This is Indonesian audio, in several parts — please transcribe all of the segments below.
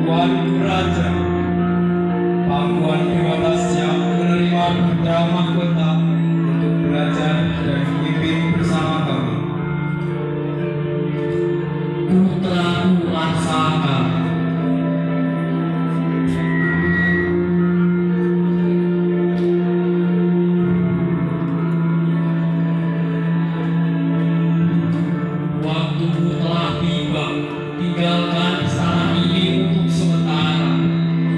Tuan Raja, Pakuan Dewata siap menerima putra mahkota untuk belajar dan memimpin bersama kami. Putraku Arsaka, waktumu telah tiba. Tinggalkan istana ini untuk sementara.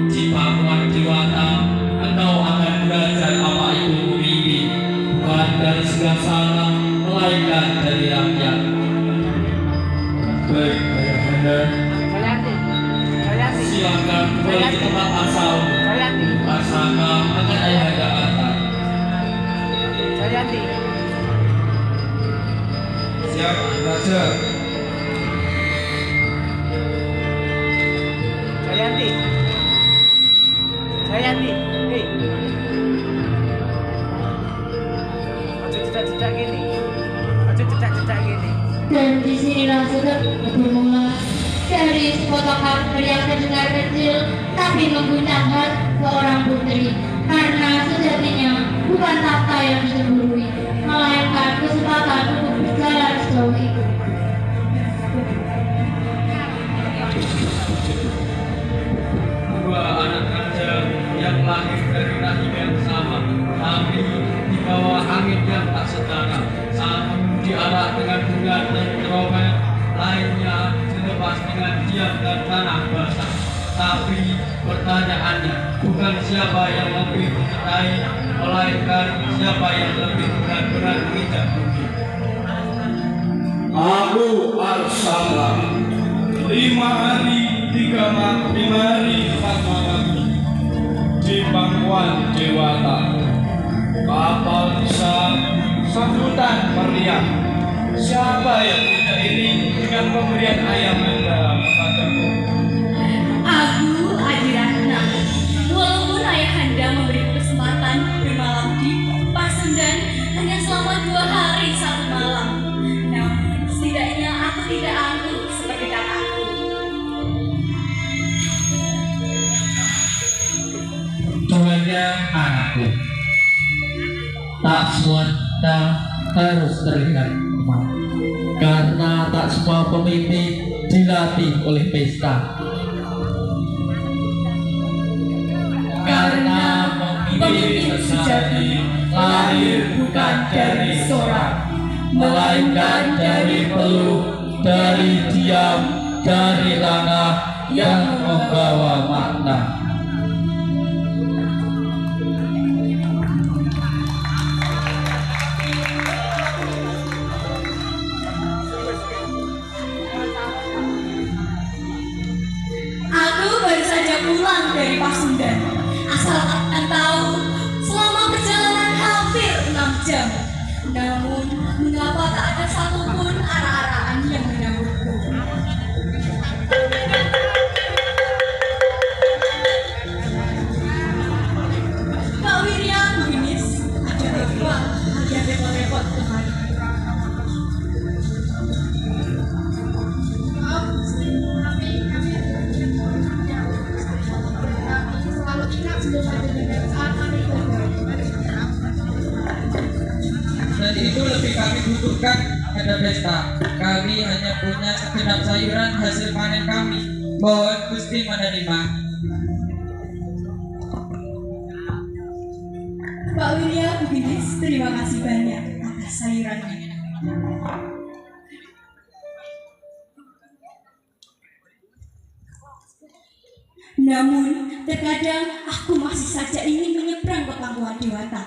Cipakuan Dewata, engkau akan belajar apa itu pemimpin, bukan dari Singasana, melainkan dari rakyat. Baik, Ayahanda. Silakan kembali ke tempat asal. Arsaka akan ayahanda antar. Siap, Raja. Dan disinilah bermula dari sepotong yang terdengar kecil tapi menggunakan seorang putri, karena sejatinya bukan tahta yang disemburui, melainkan kesempatan untuk berjalan sejauh itu. Dua anak raja yang lahir dari rahim yang sama, tapi di bawah angin yang tak setara. Satu diarak dengan bunga dan trompet, lainnya dilepas dengan diam dan tanah basah. Tapi pertanyaannya bukan siapa yang lebih mencintai, melainkan siapa yang lebih benar-benar menginjak bumi. Aku Arsaka. 5 hari 4 malam di Pakuan Dewata. Kapal besar, sambutan meriah. Siapa yang tidak iri dengan pemberian Ayahanda kepadaku? Aku Adiratna. Walaupun ayahanda memberi kesempatan bermalam di Pasundan hanya selama 2 hari 1 malam, namun setidaknya aku tidak angkuh seperti kakakku. Dengannya anakku, tak semua harus terlihat lemah, karena tak semua pemimpin dilatih oleh pesta. Karena pemimpin sejati lahir bukan dari sorak, melainkan dari peluh, dari diam, dari langkah yang membawa makna. Aku baru saja pulang dari Pasundan. Asal kalian tahu, selama perjalanan hampir 6 jam. Namun, mengapa tak ada satupun arak-arakan yang menyambutku? Kak Wirya, Winis, ada apa? Kalian repot-repot kemari. Dan itu lebih kami butuhkan pada pesta. Kami hanya punya segenap sayuran hasil panen kami. Mohon Gusti menerima. Pak Wirya, Winis, terima kasih banyak atas sayurannya. Namun, terkadang aku masih saja ingin menyeberang ke Pakuan Dewata,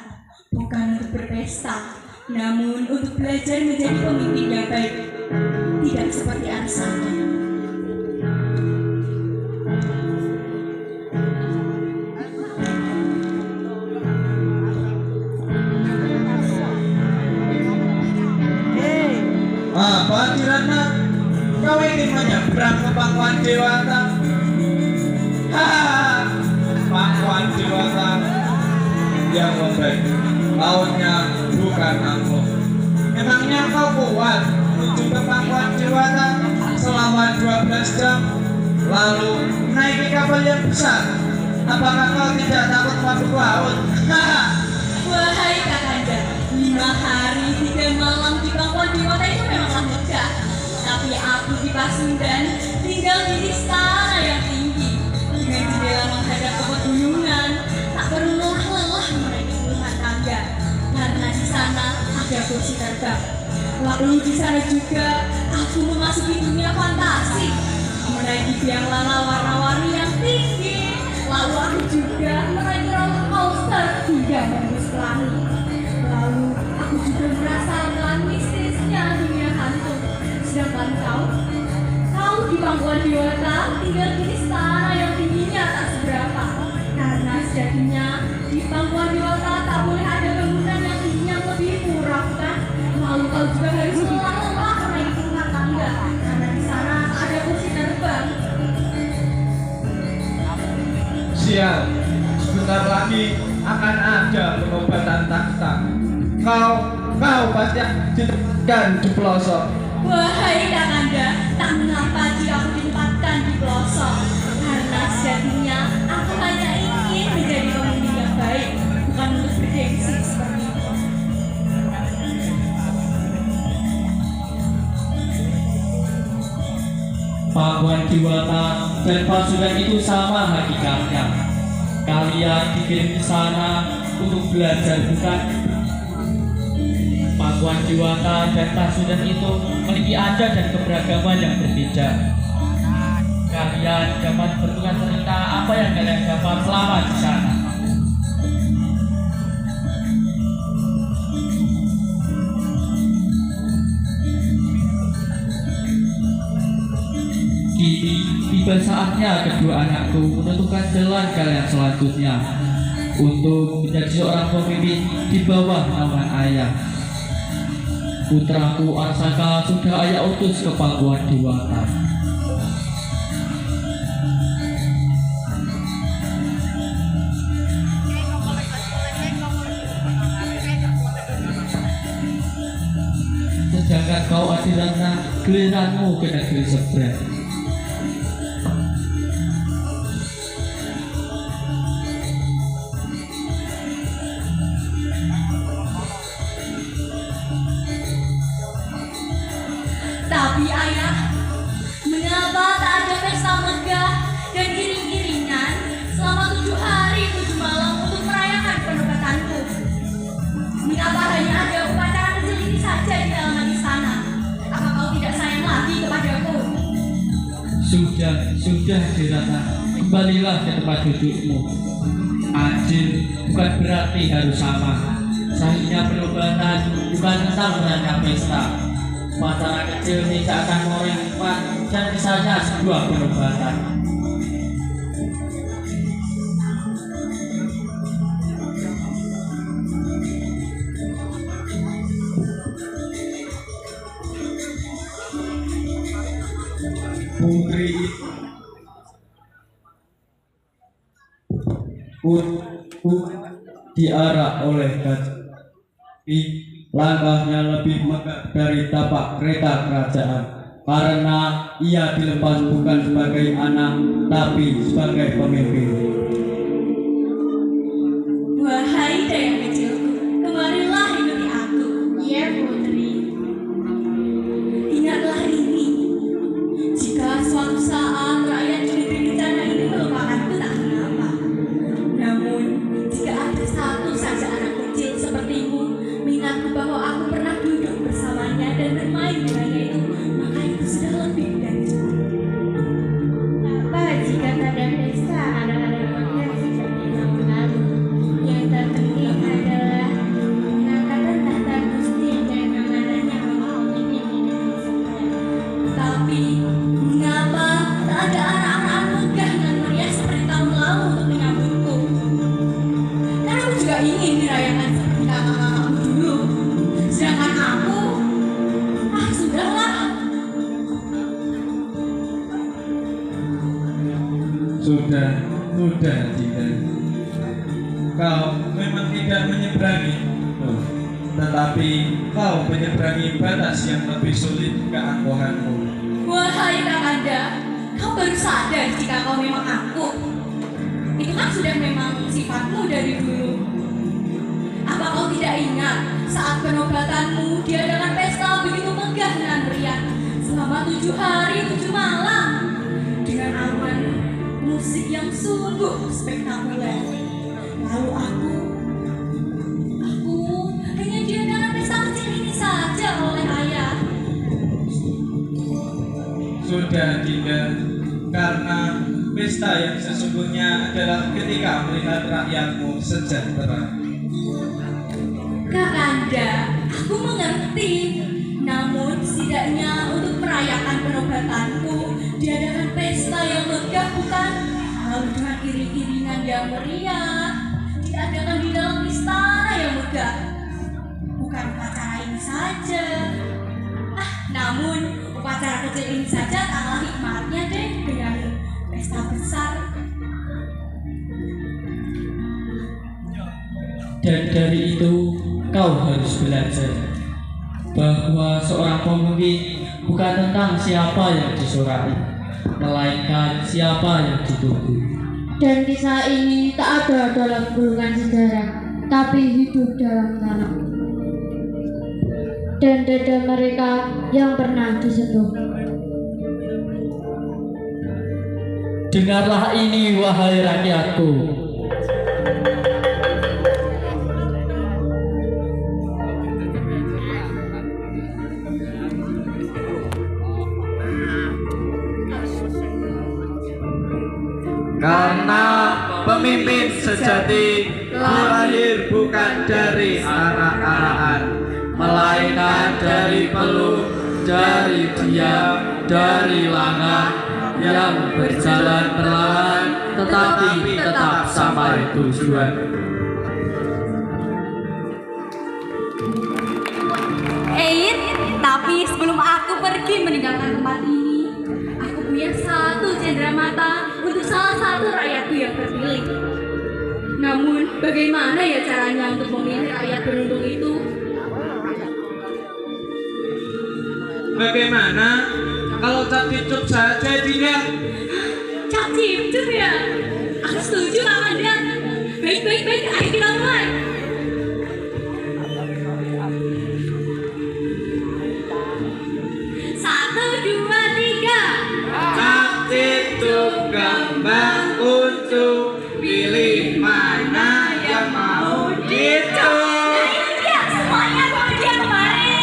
bukan untuk berpesta, namun untuk belajar menjadi pemimpin yang baik, tidak seperti Arsaka. Apa Adiratna? Kau ingin menyeberang ke Pakuan Dewata? Hahaha, Pakuan Dewata yang membaik. Lautnya bukan aku. Memangnya kau kuat menuju ke Pakuan Dewata selama 12 jam? lalu naiki kapal yang besar. Apakah kau tidak takut masuk laut? Wahai Kakanda, 5 hari 3 malam di pangkuan Dewata itu memanglah mudah. Tapi aku di Pasundan tinggal di istana yang tinggi dengan jendela menghadap ke pegunungan. Tak perlu lelah menaiki puluhan tangga karena di sana ada kursi terbang. Lalu di sana juga aku memasuki dunia fantasi, menaiki biang lana warna-warni yang tinggi. Lalu aku juga menaiki roller coaster hingga menembus langit. Lalu aku juga merasakan mistisnya dunia hantu. Sedangkan kau di pangkuan Dewata tinggal di istana yang tingginya tak seberapa. Karena sejatinya di pangkuan Dewata tak boleh ada bangunan yang tingginya lebih murah kan? Lalu kau juga harus lelah-lelah menaiki puluhan tangga karena di sana ada kursi terbang. Sial, sebentar lagi akan ada pengobatan takhta. Kau pasti ditempatkan di pelosok. Wahai Kakanda, tak mengapa jika aku ditempatkan di pelosok. Karena sejatinya aku hanya ingin menjadi pemimpin yang baik, bukan untuk bergengsi seperti itu. Pangkuan Dewata dan Pasundan itu sama hakikatnya. Kalian dikirim ke sana untuk belajar, bukan? Pangkuan Dewata dan Pasundan itu memiliki adat dan keberagaman yang berbeda. Kalian dapat bertukar cerita apa yang kalian dapat selama di sana. Kini tiba saatnya kedua anakku menentukan jalan kalian selanjutnya untuk menjadi seorang pemimpin di bawah naungan ayah. Putraku Arsaka sudah ayah utus ke pangkuan Dewata. Sedangkan kau Adirana, giliranmu ke negeri seberang. Tapi ayah, mengapa tak ada pesta megah dan iring-iringan selama 7 hari 7 malam untuk merayakan penobatanku? Mengapa hanya ada upacara kecil ini saja di dalam istana? Apa kau tidak sayang lagi kepadaku? Sudah Dirata, kembalilah ke tempat dudukmu. Adil bukan berarti harus sama. Sahihnya penobatan bukan tentang merayakan pesta. Upacara kecil tidak akan merempat dan misalnya sebuah penobatan. Putri diarak oleh Gatsby. Langkahnya lebih megah dari tapak kereta kerajaan karena ia dilepas bukan sebagai anak tapi sebagai pemimpin. Wahai dayang kecilku, kemarilah ikuti aku. Iya Putri. Ingatlah ini, jika suatu saat rakyat di negeri bencana ini melupakanku tak mengapa. Namun, jika ada satu saja anak kecil sepertimu mengingatku bahwa aku pernah duduk bersamanya dan bermain dengannya itu, maka itu sudah lebih dari cukup. Apa jika tak ada pesta anak-anak makan seperti tahun lalu? Yang terpenting adalah pengangkatan tahta Gusti dan amanahnya memimpin di negeri seberang. Tapi, mengapa tak ada anak-anak megah dan meriah seperti tahun lalu untuk menyambutku? Karena aku juga ingin dirayakan seperti kakak-kakakku dulu. Sedangkan aku, sudahlah. Sudah Dinda. Kau memang tidak menyeberangi, tetapi kau menyeberangi batas yang lebih sulit keangkuhanmu. Wahai Kakanda, Kau baru sadar jika kau memang aku. Itu kan sudah memang sifatmu dari dulu. Apa kau tidak ingat saat penobatanmu diadakan pesta begitu megah dan meriah selama 7 hari 7 malam dengan alunan musik yang sungguh spektakuler. Lalu aku hanya diadakan pesta kecil ini saja oleh ayah. Sudah Dinda, karena pesta yang sesungguhnya adalah ketika melihat rakyatmu sejahtera. Kakanda, aku mengerti. Namun setidaknya untuk merayakan penobatanku diadakan pesta yang megah, bukan? Lalu dengan iring-iringan yang meriah diadakan di dalam istana yang megah. Bukan upacara ini saja. Namun upacara kecil ini saja kalah hikmatnya deh dengan pesta besar. Dan dari itu kau harus belajar bahwa seorang pemimpin bukan tentang siapa yang disorai, melainkan siapa yang ditunggu. Dan kisah ini tak ada dalam gulungan sejarah, tapi hidup dalam tanah dan dada mereka yang pernah disentuh. Dengarlah ini wahai rakyatku. Karena pemimpin sejati lahir bukan dari arak-arakan, melainkan dari peluk, dari diam, dari langkah yang berjalan perlahan tetapi tetap sampai tujuan. Tapi sebelum aku pergi meninggalkan tempat ini, aku punya satu cenderamata untuk salah satu rakyatku yang terpilih. Namun, bagaimana ya caranya untuk memilih rakyat beruntung itu? Bagaimana kalau Cap Cipcup saja, Dinda? Cap Cipcup ya? Aku setuju, Kakanda. Baik, ayo kita mulai. Kembang kuncup, pilih mana yang mau dicup. Ya, semuanya kemudian kemari.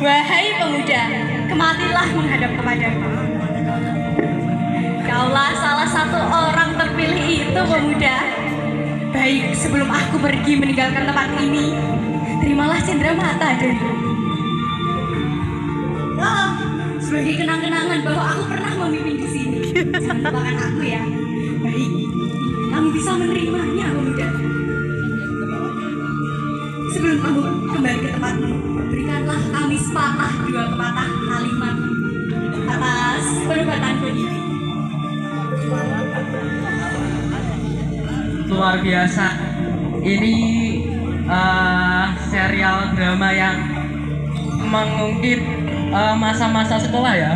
Wahai pemuda, kematilah menghadap kepadaku. Kaulah salah satu orang terpilih itu, pemuda. Baik, sebelum aku pergi meninggalkan tempat ini, terimalah cenderamata dariku. Sebagai kenang-kenangan bahwa aku pernah memimpin di sini. Jangan lupakan aku ya. Baik, kamu bisa menerimanya, pemuda. Sebelum kamu kembali ke tempatmu, berikanlah kami sepatah dua patah kalimat atas penubatanku ini. Luar biasa. Ini serial drama yang mengungkit masa-masa sekolah ya.